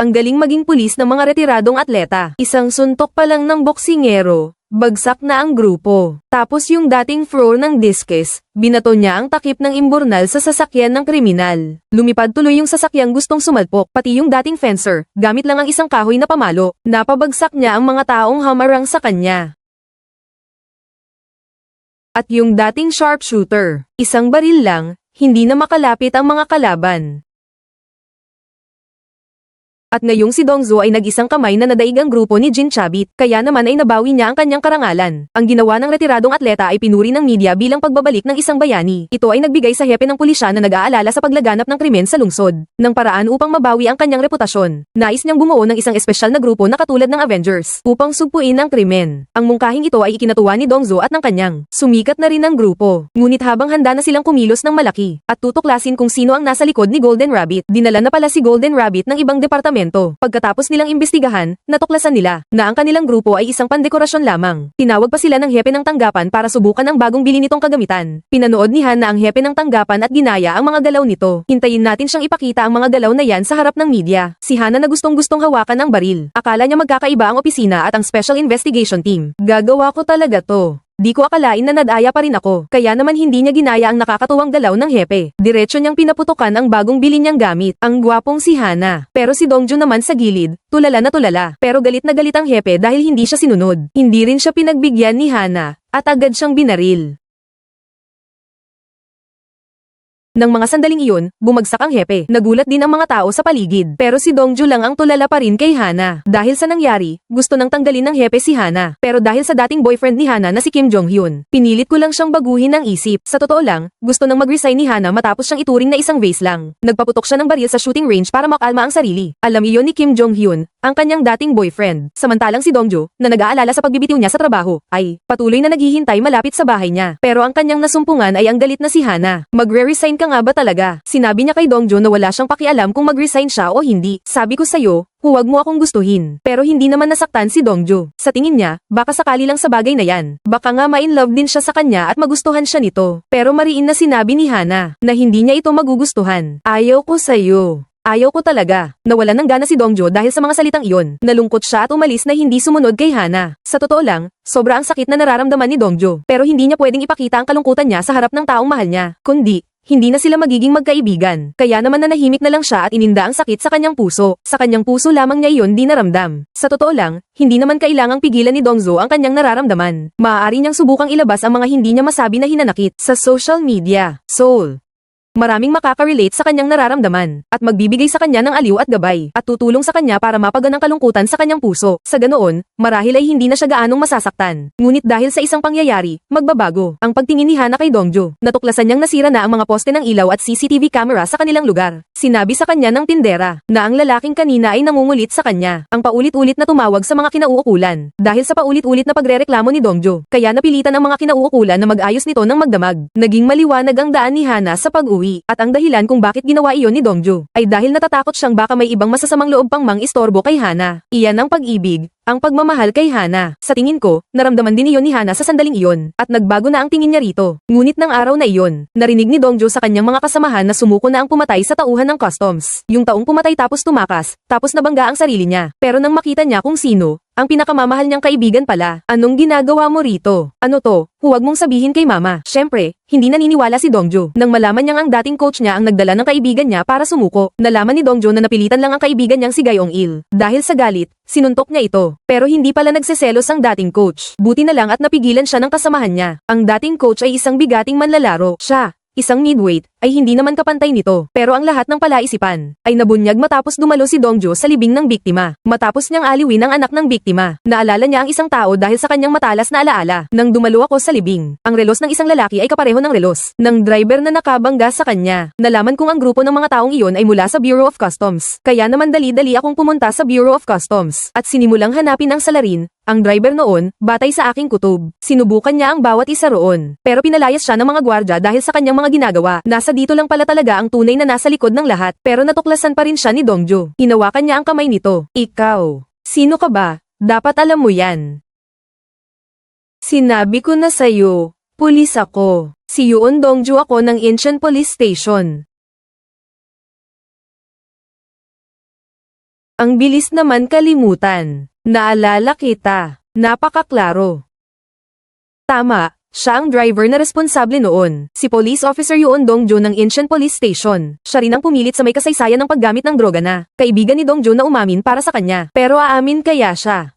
Ang galing maging pulis ng mga retiradong atleta. Isang suntok pa lang ng boksingero, bagsak na ang grupo. Tapos yung dating thrower ng discus, binato niya ang takip ng imburnal sa sasakyan ng kriminal. Lumipad tuloy yung sasakyang gustong sumalpok, pati yung dating fencer, gamit lang ang isang kahoy na pamalo. Napabagsak niya ang mga taong hamarang sa kanya. At yung dating sharpshooter, isang baril lang, hindi na makalapit ang mga kalaban. At ngayong si Dongzo ay nag-isang kamay na nadaig ang grupo ni Jin Chabit, kaya naman ay nabawi niya ang kanyang karangalan. Ang ginawa ng retiradong atleta ay pinuri ng media bilang pagbabalik ng isang bayani. Ito ay nagbigay sa hepe ng pulisya na nag-aalala sa paglaganap ng krimen sa lungsod, ng paraan upang mabawi ang kanyang reputasyon. Nais niyang bumuo ng isang espesyal na grupo na katulad ng Avengers, upang sugpuin ang krimen. Ang mungkahing ito ay ikinatuwa ni Dongzo at ng kanyang sumikat na rin ang grupo. Ngunit habang handa na silang kumilos ng malaki, at tutuklasin kung sino ang nasa likod ni Golden Rabbit, dinala na pala si Golden Rabbit ng ibang departamento. Pagkatapos nilang imbestigahan, natuklasan nila na ang kanilang grupo ay isang pandekorasyon lamang. Tinawag pa sila ng hepe ng tanggapan para subukan ang bagong bili nitong kagamitan. Pinanood ni Han na ang hepe ng tanggapan at ginaya ang mga galaw nito. Hintayin natin siyang ipakita ang mga galaw na yan sa harap ng media. Si Hana na gustong-gustong hawakan ang baril. Akala niya magkakaiba ang opisina at ang Special Investigation Team. Gagawa ko talaga to. Di ko akalain na nadaya pa rin ako, kaya naman hindi niya ginaya ang nakakatuwang galaw ng hepe. Diretso niyang pinaputukan ang bagong bili niyang gamit. Ang gwapong si Hana. Pero si Dongjo naman sa gilid, tulala na tulala. Pero galit na galit ang hepe dahil hindi siya sinunod. Hindi rin siya pinagbigyan ni Hana, at agad siyang binaril. Nang mga sandaling iyon, bumagsak ang hepe. Nagulat din ang mga tao sa paligid. Pero si Dongjo lang ang tulala pa rin kay Hana. Dahil sa nangyari, gusto nang tanggalin ng hepe si Hana. Pero dahil sa dating boyfriend ni Hana na si Kim Jong-hyun, pinilit ko lang siyang baguhin ang isip. Sa totoo lang, gusto nang mag-resign ni Hana matapos siyang ituring na isang vase lang. Nagpaputok siya ng baril sa shooting range para makalma ang sarili. Alam iyon ni Kim Jong-hyun, ang kanyang dating boyfriend. Samantalang si Dongjo, na nag-aalala sa pagbibitiw niya sa trabaho, ay patuloy na naghihintay malapit sa bahay niya. Pero ang kanyang nasumpungan ay ang galit na si Hana. Magre-resign ka nga ba talaga? Sinabi niya kay Dongjo na wala siyang pakialam kung mag-resign siya o hindi. Sabi ko sa'yo, huwag mo akong gustuhin. Pero hindi naman nasaktan si Dongjo. Sa tingin niya, baka sakali lang sa bagay na yan. Baka nga ma-in-love din siya sa kanya at magustuhan siya nito. Pero mariin na sinabi ni Hana, na hindi niya ito magugustuhan. Ayaw ko sa'yo. Ayaw ko talaga. Nawalan ng gana si Dongjo dahil sa mga salitang iyon. Nalungkot siya at umalis na hindi sumunod kay Hana. Sa totoo lang, sobra ang sakit na nararamdaman ni Dongjo. Pero hindi niya pwedeng ipakita ang kalungkutan niya sa harap ng taong mahal niya. Kundi, hindi na sila magiging magkaibigan. Kaya naman nanahimik na lang siya at ininda ang sakit sa kanyang puso. Sa kanyang puso lamang niya iyon di naramdam. Sa totoo lang, hindi naman kailangang pigilan ni Dongzo ang kanyang nararamdaman. Maaari niyang subukang ilabas ang mga hindi niya masabi na hinanakit sa social media. Soul. Maraming makaka-relate sa kanyang nararamdaman, at magbibigay sa kanya ng aliw at gabay, at tutulong sa kanya para mapagan ang kalungkutan sa kanyang puso. Sa ganoon, marahil ay hindi na siya gaanong masasaktan. Ngunit dahil sa isang pangyayari, magbabago ang pagtingin ni Hana kay Dongjo. Natuklasan niyang nasira na ang mga poste ng ilaw at CCTV camera sa kanilang lugar. Sinabi sa kanya ng tindera, na ang lalaking kanina ay nangungulit sa kanya. Ang paulit-ulit na tumawag sa mga kinauukulan. Dahil sa paulit-ulit na pagrereklamo ni Dongjo, kaya napilitan ang mga kinauukulan na mag-ayos nito ng magdamag. Naging maliwanag ang daan ni Hana sa pag-uwi. At ang dahilan kung bakit ginawa iyon ni Dongjo, ay dahil natatakot siyang baka may ibang masasamang loob pang mang-istorbo kay Hana. Iyan ang pag-ibig, ang pagmamahal kay Hana. Sa tingin ko, naramdaman din iyon ni Hana sa sandaling iyon, at nagbago na ang tingin niya rito. Ngunit ng araw na iyon, narinig ni Dongjo sa kanyang mga kasamahan na sumuko na ang pumatay sa tauhan ng customs. Yung taong pumatay tapos tumakas, tapos nabangga ang sarili niya. Pero nang makita niya kung sino, ang pinakamamahal niyang kaibigan pala. Anong ginagawa mo rito? Ano to? Huwag mong sabihin kay mama. Syempre, hindi naniniwala si Dongjo. Nang malaman niyang ang dating coach niya ang nagdala ng kaibigan niya para sumuko, nalaman ni Dongjo na napilitan lang ang kaibigan niyang si Gayong-il. Dahil sa galit, sinuntok niya ito. Pero hindi pala nagseselos ang dating coach. Buti na lang at napigilan siya ng kasamahan niya. Ang dating coach ay isang bigating manlalaro. Siya, isang midweight, ay hindi naman kapantay nito. Pero ang lahat ng palaisipan ay nabunyag matapos dumalo si Dongjo sa libing ng biktima. Matapos niyang aliwin ang anak ng biktima, naalala niya ang isang tao dahil sa kanyang matalas na alaala. Nang dumalo ako sa libing, ang relos ng isang lalaki ay kapareho ng relos ng driver na nakabangga sa kanya. Nalaman kong ang grupo ng mga taong iyon ay mula sa Bureau of Customs. Kaya naman dali-dali akong pumunta sa Bureau of Customs at sinimulang hanapin ang salarin. Ang driver noon, batay sa aking kutob. Sinubukan niya ang bawat isa roon. Pero pinalayas siya ng mga gwardya dahil sa kanyang mga ginagawa. Nasa dito lang pala talaga ang tunay na nasa likod ng lahat. Pero natuklasan pa rin siya ni Dongjo. Hinawakan niya ang kamay nito. Ikaw. Sino ka ba? Dapat alam mo yan. Sinabi ko na sa'yo. Pulis ako. Si Yoon Dongjo ako ng Incheon Police Station. Ang bilis naman kalimutan. Naalala kita. Napakaklaro. Tama, siya ang driver na responsable noon. Si Police Officer Yoon Dong-jo ng Incheon Police Station. Siya rin ang pumilit sa may kasaysayan ng paggamit ng droga na kaibigan ni Dong-jo na umamin para sa kanya. Pero aamin kaya siya?